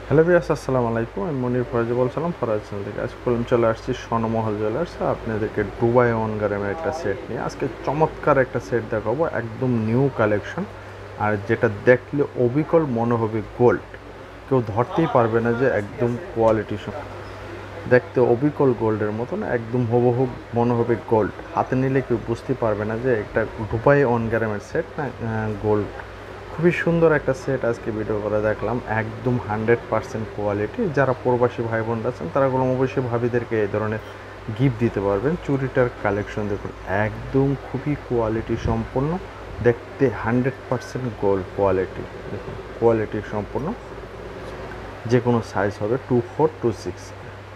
Hello viewers, আসসালামু আলাইকুম। আমি মনির ফরাজ বলছিলাম ফরাজ চ্যানেল থেকে। আজ চলে আসছি স্বর্ণমহল জুয়েলার্স আপনাদেরকে দুবাই অনগারেমের একটা সেট নিয়ে। আজকে চমৎকার একটা সেট দেখাবো, একদম নিউ কালেকশন। আর যেটা দেখলে অবিকল মনে হবে গোল্ড, কেউ ধরতেই পারবে না যে একদম কোয়ালিটি দেখতে অবিকল গোল্ডের মতন, একদম হুবহু মনে হবে গোল্ড। হাতে নিলে কেউ বুঝতে পারবে না যে একটা দুবাই অনগারেমের সেট না গোল্ড। খুবই সুন্দর একটা সেট আজকে ভিডিও করে দেখলাম, একদম 100% কোয়ালিটি। যারা প্রবাসী ভাই বোনরা আছেন তারা কোনো অবশ্যই ভাবিদেরকে এই ধরনের গিফট দিতে পারবেন। চুড়িটার কালেকশন দেখুন, একদম খুবই কোয়ালিটি সম্পন্ন, দেখতে 100% গোল্ড কোয়ালিটি। দেখুন কোয়ালিটি সম্পন্ন, যে কোনো সাইজ হবে 24, 26।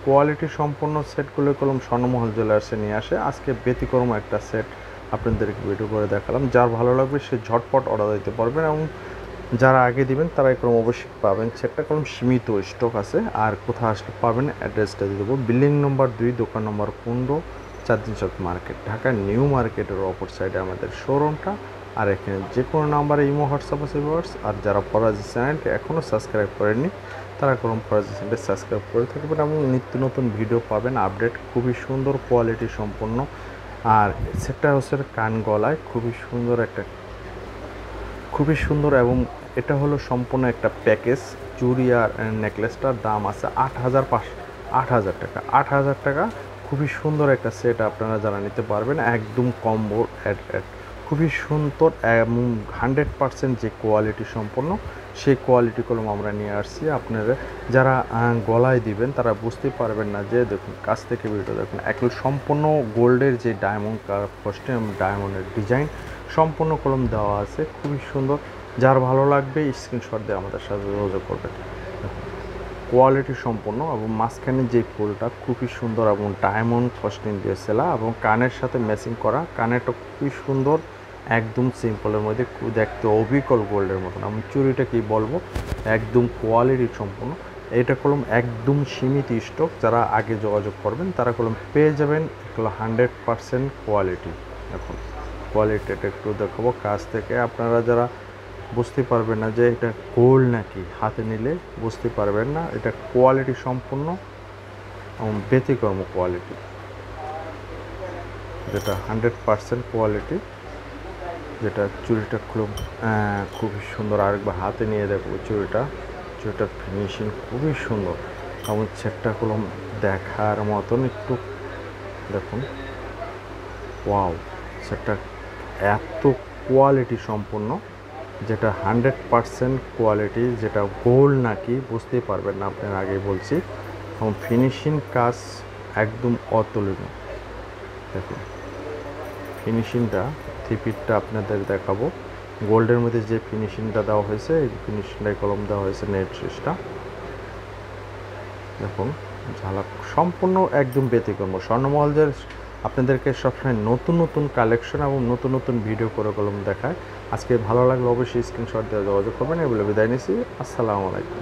কোয়ালিটি সম্পন্ন সেটগুলো কলম স্বর্ণমহল জুয়েলার্সে নিয়ে আসে। আজকে ব্যতিক্রম একটা সেট আপনাদেরকে ভিডিও করে দেখালাম। যার ভালো লাগবে সে ঝটপট অর্ডার দিতে পারবেন, এবং যারা আগে দিবেন তারা এরকম অবশ্যই পাবেন। সেটটা কলম সীমিত স্টক আছে। আর কোথায় আসলে পাবেন অ্যাড্রেসটা দিয়ে দেবো। বিল্ডিং নম্বর 2, দোকান নম্বর 15, 4 মার্কেট, ঢাকা নিউ মার্কেটের অপর সাইডে আমাদের শোরুমটা। আর এখানে যে কোনো নাম্বারে ইমো, হোয়াটসঅ্যাপ আছে ভিউয়ার্স। আর যারা ফরাজি চ্যানেলটি এখনও সাবস্ক্রাইব করেননি তারা কোনো ফরাজি চ্যানেলটি সাবস্ক্রাইব করে থাকবেন, এবং নিত্য নতুন ভিডিও পাবেন আপডেট। খুবই সুন্দর কোয়ালিটি সম্পন্ন। আর সেটটা হচ্ছে কান গলায় খুবই সুন্দর, এবং এটা হলো সম্পূর্ণ একটা প্যাকেজ। চুড়ি আর নেকলেসটার দাম আছে 8,000 টাকা। 8,000 টাকা খুবই সুন্দর একটা সেট আপনারা যারা নিতে পারবেন, একদম কম্বো অ্যাড। খুবই সুন্দর এবং 100% যে কোয়ালিটি সম্পন্ন, সেই কোয়ালিটি কলম আমরা নিয়ে আসছি। আপনারা যারা গলায় দিবেন তারা বুঝতে পারবেন না যে, দেখুন কাছ থেকে ভিডিও দেখুন, একদম সম্পূর্ণ গোল্ডের যে ডায়মন্ড কস্টিউম, ডায়মন্ডের ডিজাইন সম্পূর্ণ কলম দেওয়া আছে, খুবই সুন্দর। যার ভালো লাগবে স্ক্রিনশট দিয়ে আমাদের সাথে যোগাযোগ করবেন। কোয়ালিটি সম্পন্ন, এবং মাঝখানে যে ফুলটা খুবই সুন্দর, এবং ডায়মন্ড কস্টিং দিয়ে সেলা, এবং কানের সাথে ম্যাচিং করা। কানেরটা খুবই সুন্দর, একদম সিম্পলের মধ্যে দেখতে অবিকল গোল্ডের মতন। আমি চুড়িটা কি বলবো, একদম কোয়ালিটি সম্পন্ন। এটা কলম একদম সীমিত স্টক, যারা আগে যোগাযোগ করবেন তারা কলম পেয়ে যাবেন। এগুলো 100% কোয়ালিটি। এখন কোয়ালিটিটা একটু দেখাবো কাছ থেকে। আপনারা যারা বুঝতে পারবেন না যে এটা গোল্ড নাকি, হাতে নিলে বুঝতে পারবেন না। এটা কোয়ালিটি সম্পূর্ণ এবং ব্যতিক্রম কোয়ালিটি, যেটা 100% কোয়ালিটি। যেটা চুড়িটা খুবই সুন্দর। আরেকবার হাতে নিয়ে দেখবো চুড়িটার ফিনিশিং খুবই সুন্দর, এবং সেটটা কলম দেখার মতন। একটু দেখুন, ওয়াও, সেটটা এত কোয়ালিটি সম্পন্ন, যেটা 100% কোয়ালিটি, যেটা গোল্ড নাকি বুঝতেই পারবেন না, আপনার আগে বলছি। এবং ফিনিশিং কাজ একদম অতুলনীয়। দেখুন ফিনিশিংটা, থ্রিপিটটা আপনাদের দেখাবো। গোল্ডের মধ্যে যে ফিনিশিংটা দেওয়া হয়েছে, এই ফিনিশিংটাই কলম দেওয়া হয়েছে, নেট শেষটা দেখুন। ঝালাক সম্পূর্ণ একদম ব্যতিক্রম। স্বর্ণমহলের আপনাদেরকে সবসময় নতুন নতুন কালেকশন এবং নতুন নতুন ভিডিও করে কলম দেখায়। আজকে ভালো লাগলে অবশ্যই স্ক্রিনশট দিয়ে যোগাযোগ করবেন। এগুলো বিদায় নিচ্ছি। আসসালামু আলাইকুম।